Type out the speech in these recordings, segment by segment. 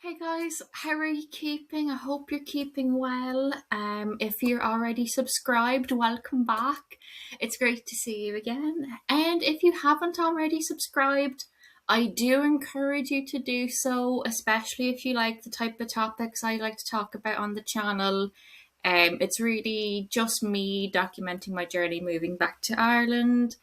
Hey guys, how are you keeping? I hope you're keeping well. If you're already subscribed, welcome back. It's great to see you again. And if you haven't already subscribed, I do encourage you to do so, especially if you like the type of topics I like to talk about on the channel. It's really just me documenting my journey moving back to Ireland,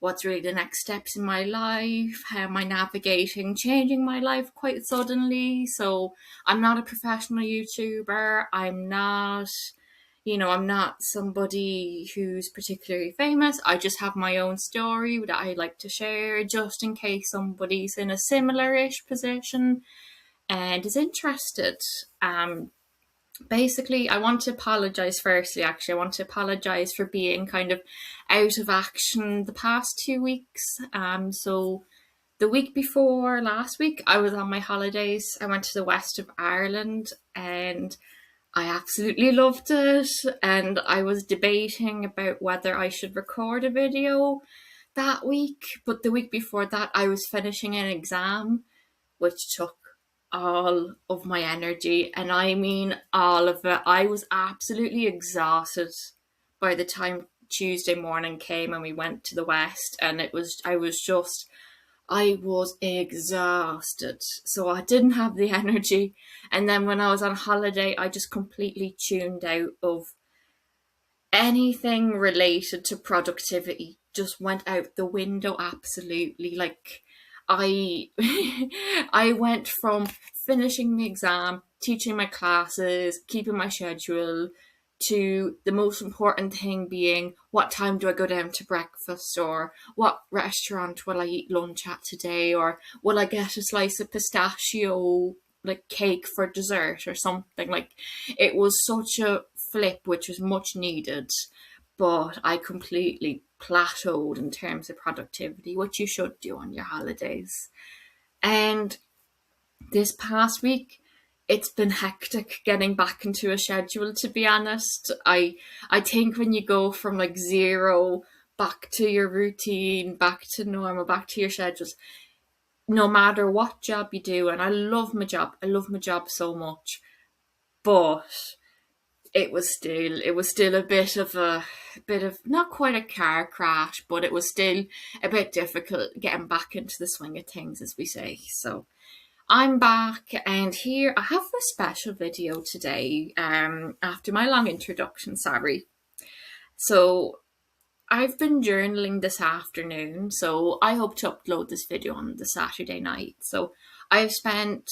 what's really the next steps in my life, how am I navigating changing my life quite suddenly. So I'm not a professional YouTuber. I'm not somebody who's particularly famous. I just have my own story that I like to share just in case somebody's in a similar-ish position and is interested. Basically, I want to apologize firstly. Actually, I want to apologize for being kind of out of action the past 2 weeks. So the week before last week, I was on my holidays. I went to the west of Ireland and I absolutely loved it. And I was debating about whether I should record a video that week. But the week before that, I was finishing an exam which took all of my energy, and I mean all of it. I was absolutely exhausted by the time Tuesday morning came and we went to the West, and I was exhausted. So I didn't have the energy. And then when I was on holiday, I just completely tuned out of anything related to productivity, just went out the window absolutely. Like I I went from finishing the exam, teaching my classes, keeping my schedule, to the most important thing being what time do I go down to breakfast, or what restaurant will I eat lunch at today, or will I get a slice of pistachio like cake for dessert or something. Like, it was such a flip, which was much needed, but I completely plateaued in terms of productivity, which you should do on your holidays. And this past week, it's been hectic getting back into a schedule, to be honest. I think when you go from like zero back to your routine, back to normal, back to your schedules, no matter what job you do, and I love my job so much, but it was still a bit of not quite a car crash, but it was still a bit difficult getting back into the swing of things, as we say. So I'm back, and here I have a special video today. After my long introduction, sorry. So I've been journaling this afternoon, so I hope to upload this video on the Saturday night. So I spent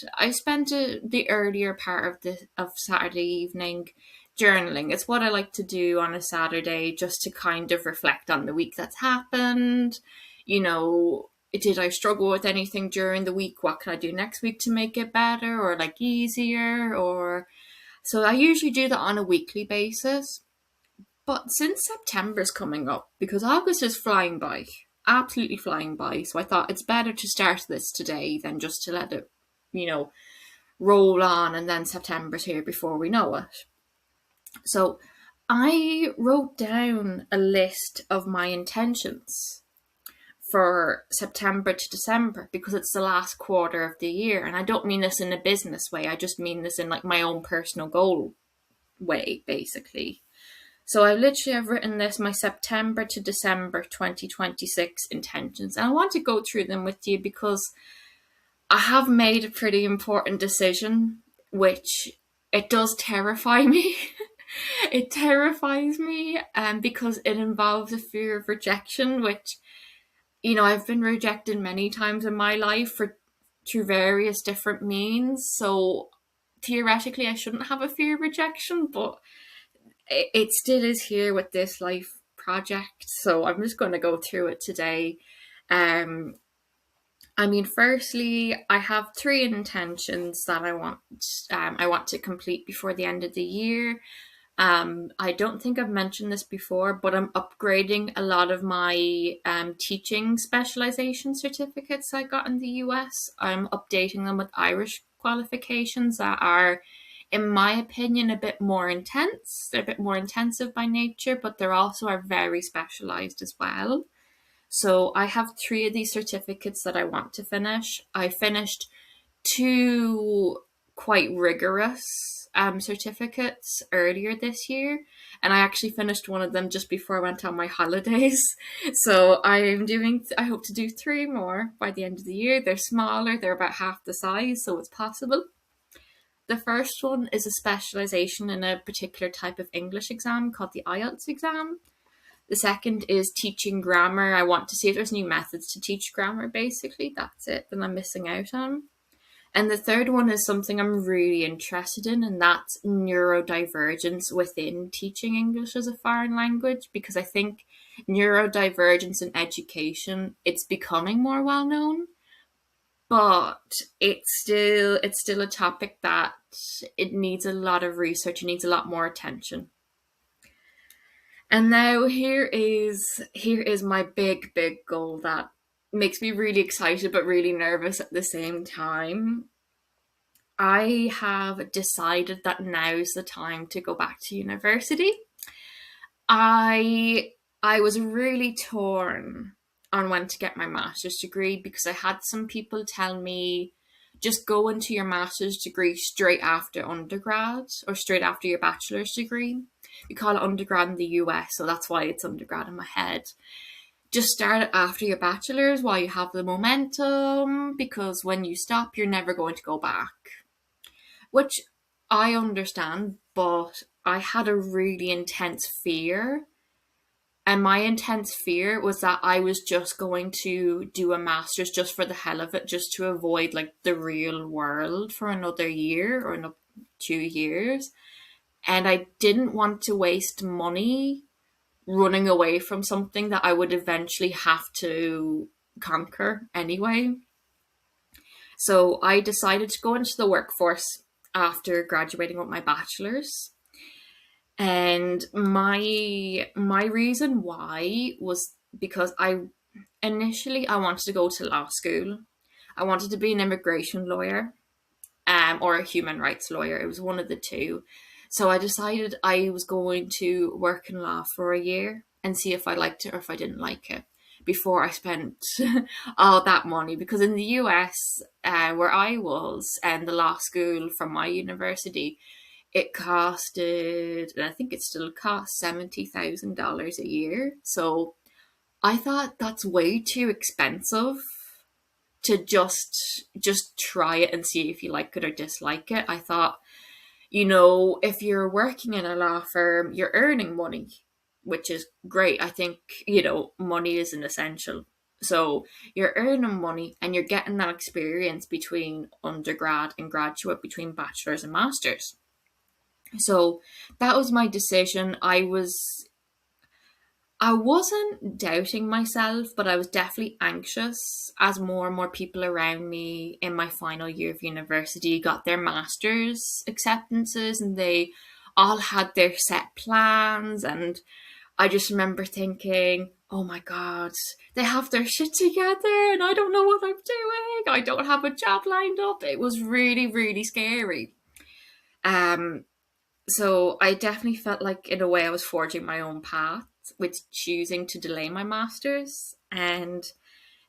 the earlier part of Saturday evening journaling. It's what I like to do on a Saturday, just to kind of reflect on the week that's happened. Did I struggle with anything during the week? What can I do next week to make it better or like easier? Or so I usually do that on a weekly basis. But since September's coming up, because August is flying by, absolutely flying by, so I thought it's better to start this today than just to let it, you know, roll on and then September's here before we know it. So I wrote down a list of my intentions for September to December, because it's the last quarter of the year. And I don't mean this in a business way, I just mean this in like my own personal goal way, basically. So I've written this, my September to December 2026 intentions. And I want to go through them with you because I have made a pretty important decision, which it does terrify me. It terrifies me, because it involves a fear of rejection, which, I've been rejected many times in my life through various different means. So theoretically, I shouldn't have a fear of rejection, but it still is here with this life project. So I'm just going to go through it today. Um, Firstly, I have three intentions that I want to complete before the end of the year. I don't think I've mentioned this before, but I'm upgrading a lot of my teaching specialization certificates I got in the US. I'm updating them with Irish qualifications that are, in my opinion, a bit more intense. They're a bit more intensive by nature, but they're also are very specialized as well. So I have three of these certificates that I want to finish. I finished two quite rigorous certificates earlier this year, and I actually finished one of them just before I went on my holidays. So I hope to do three more by the end of the year. They're smaller, they're about half the size, so it's possible. The first one is a specialization in a particular type of English exam called the IELTS exam. The second is teaching grammar. I want to see if there's new methods to teach grammar, basically. That's it that I'm missing out on. And the third one is something I'm really interested in, and that's neurodivergence within teaching English as a foreign language, because I think neurodivergence in education, it's becoming more well known, but it's still a topic that it needs a lot of research, it needs a lot more attention. And now here is my big goal that makes me really excited but really nervous at the same time. I have decided that now's the time to go back to university. I I was really torn on when to get my master's degree because I had some people tell me just go into your master's degree straight after undergrad or straight after your bachelor's degree. We call it undergrad in the US, so that's why it's undergrad in my head. Just start it after your bachelor's while you have the momentum, because when you stop, you're never going to go back. Which I understand, but I had a really intense fear. And my intense fear was that I was just going to do a master's just for the hell of it, just to avoid like the real world for another year or 2 years. And I didn't want to waste money running away from something that I would eventually have to conquer anyway. So I decided to go into the workforce after graduating with my bachelor's. And my reason why was because I wanted to go to law school. I wanted to be an immigration lawyer, or a human rights lawyer. It was one of the two. So I decided I was going to work in law for a year and see if I liked it or if I didn't like it before I spent all that money. Because in the US, where I was, and the law school from my university, it costed, and I think it still costs $70,000 a year. So I thought that's way too expensive to just try it and see if you like it or dislike it. I thought, if you're working in a law firm, you're earning money, which is great. I think, money is an essential. So you're earning money and you're getting that experience between undergrad and graduate, between bachelor's and master's. So that was my decision. I wasn't doubting myself, but I was definitely anxious as more and more people around me in my final year of university got their master's acceptances, and they all had their set plans. And I just remember thinking, oh my God, they have their shit together and I don't know what I'm doing. I don't have a job lined up. It was really, really scary. Um, so I definitely felt like, in a way, I was forging my own path with choosing to delay my master's. And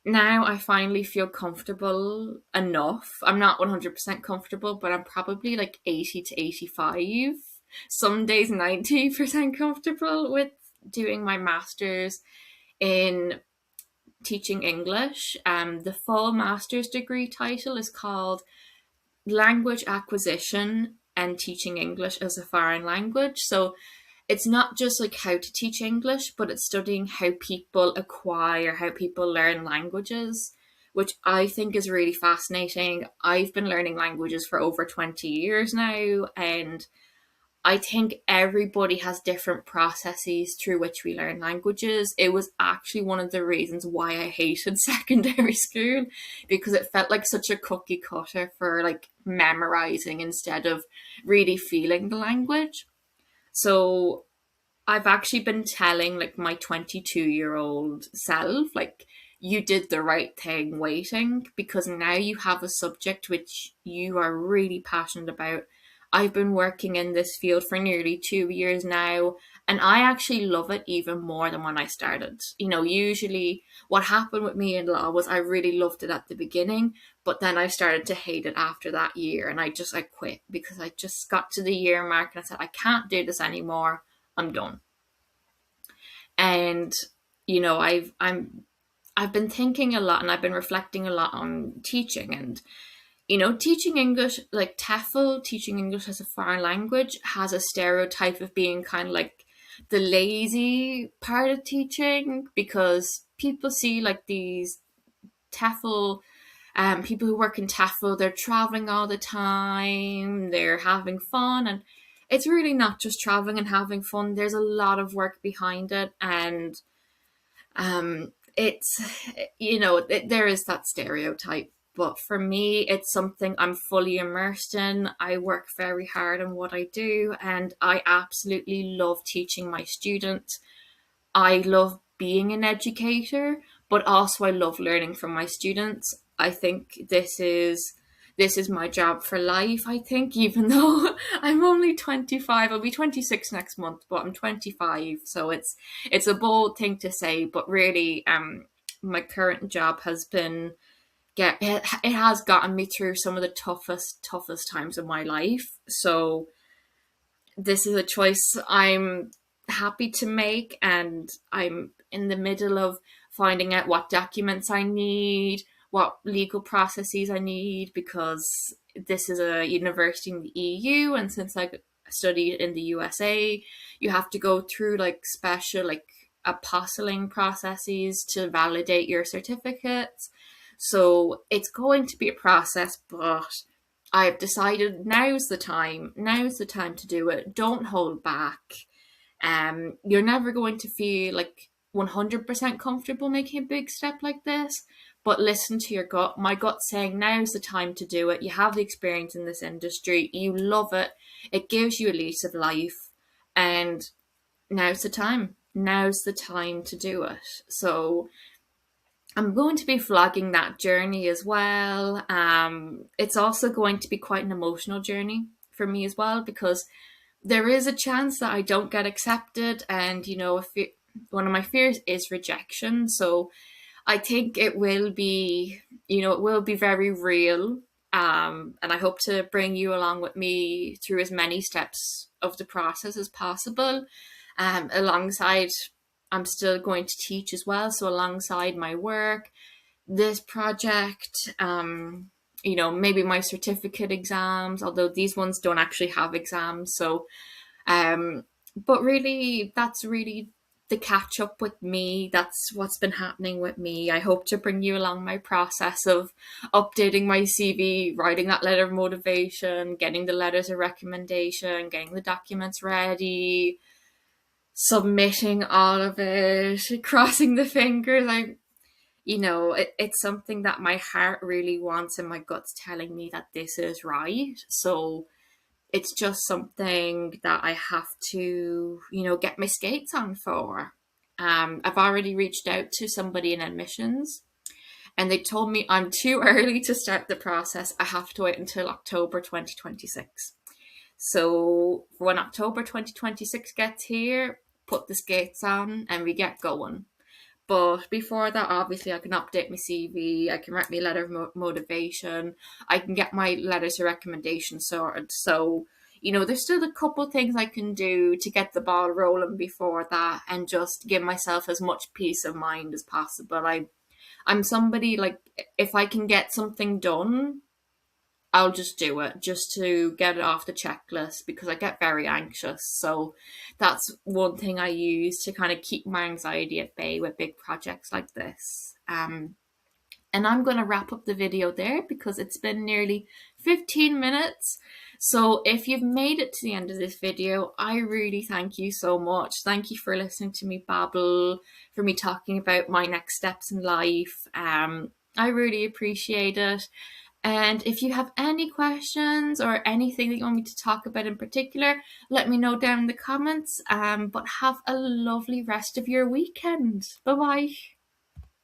now I finally feel comfortable enough. I'm not 100% comfortable, but I'm probably like 80 to 85. Some days 90% comfortable with doing my master's in teaching English. The full master's degree title is called Language Acquisition and Teaching English as a Foreign Language. So it's not just like how to teach English, but it's studying how people acquire, how people learn languages, which I think is really fascinating. I've been learning languages for over 20 years now, and I think everybody has different processes through which we learn languages. It was actually one of the reasons why I hated secondary school, because it felt like such a cookie cutter for like memorizing instead of really feeling the language. So I've actually been telling like my 22-year-old self, like, you did the right thing waiting, because now you have a subject which you are really passionate about. I've been working in this field for nearly 2 years now, and I actually love it even more than when I started. Usually what happened with me in law was I really loved it at the beginning, But then I started to hate it after that year, and I quit because I just got to the year mark and I said, I can't do this anymore. I'm done. And I've been thinking a lot and I've been reflecting a lot on teaching, and teaching English, like TEFL, teaching English as a foreign language, has a stereotype of being kind of like the lazy part of teaching, because people see like these TEFL people who work in TEFL, they're traveling all the time, they're having fun, and it's really not just traveling and having fun. There's a lot of work behind it, and it's there is that stereotype. But for me, it's something I'm fully immersed in. I work very hard on what I do, and I absolutely love teaching my students. I love being an educator, but also I love learning from my students. I think this is my job for life, I think, even though I'm only 25. I'll be 26 next month, but I'm 25, so it's a bold thing to say, but really my current job has been it has gotten me through some of the toughest times of my life. So this is a choice I'm happy to make, and I'm in the middle of finding out what documents I need, what legal processes I need, because this is a university in the EU, and since I studied in the USA, you have to go through like special like apostling processes to validate your certificates. So it's going to be a process, but I've decided now's the time. Now's the time to do it. Don't hold back. You're never going to feel like 100% comfortable making a big step like this, but listen to your gut. My gut's saying now's the time to do it. You have the experience in this industry. You love it. It gives you a lease of life, and now's the time. Now's the time to do it. So I'm going to be vlogging that journey as well. It's also going to be quite an emotional journey for me as well, because there is a chance that I don't get accepted, and one of my fears is rejection. So I think it will be, it will be very real. And I hope to bring you along with me through as many steps of the process as possible. Alongside, I'm still going to teach as well. So alongside my work, this project, maybe my certificate exams, although these ones don't actually have exams. So, but really, that's really the catch up with me. That's what's been happening with me. I hope to bring you along my process of updating my CV, writing that letter of motivation, getting the letters of recommendation, getting the documents ready, submitting all of it, crossing the fingers. It's something that my heart really wants and my gut's telling me that this is right. So it's just something that I have to, get my skates on for. I've already reached out to somebody in admissions, and they told me I'm too early to start the process. I have to wait until October 2026. So when October 2026 gets here, put the skates on and we get going. But before that, obviously, I can update my CV, I can write my letter of motivation, I can get my letters of recommendation sorted. So, there's still a couple things I can do to get the ball rolling before that, and just give myself as much peace of mind as possible. I'm somebody, like, if I can get something done, I'll just do it just to get it off the checklist, because I get very anxious. So that's one thing I use to kind of keep my anxiety at bay with big projects like this. And I'm going to wrap up the video there because it's been nearly 15 minutes. So if you've made it to the end of this video, I really thank you so much. Thank you for listening to me babble, for me talking about my next steps in life. I really appreciate it. And if you have any questions or anything that you want me to talk about in particular, let me know down in the comments. But have a lovely rest of your weekend. Bye-bye.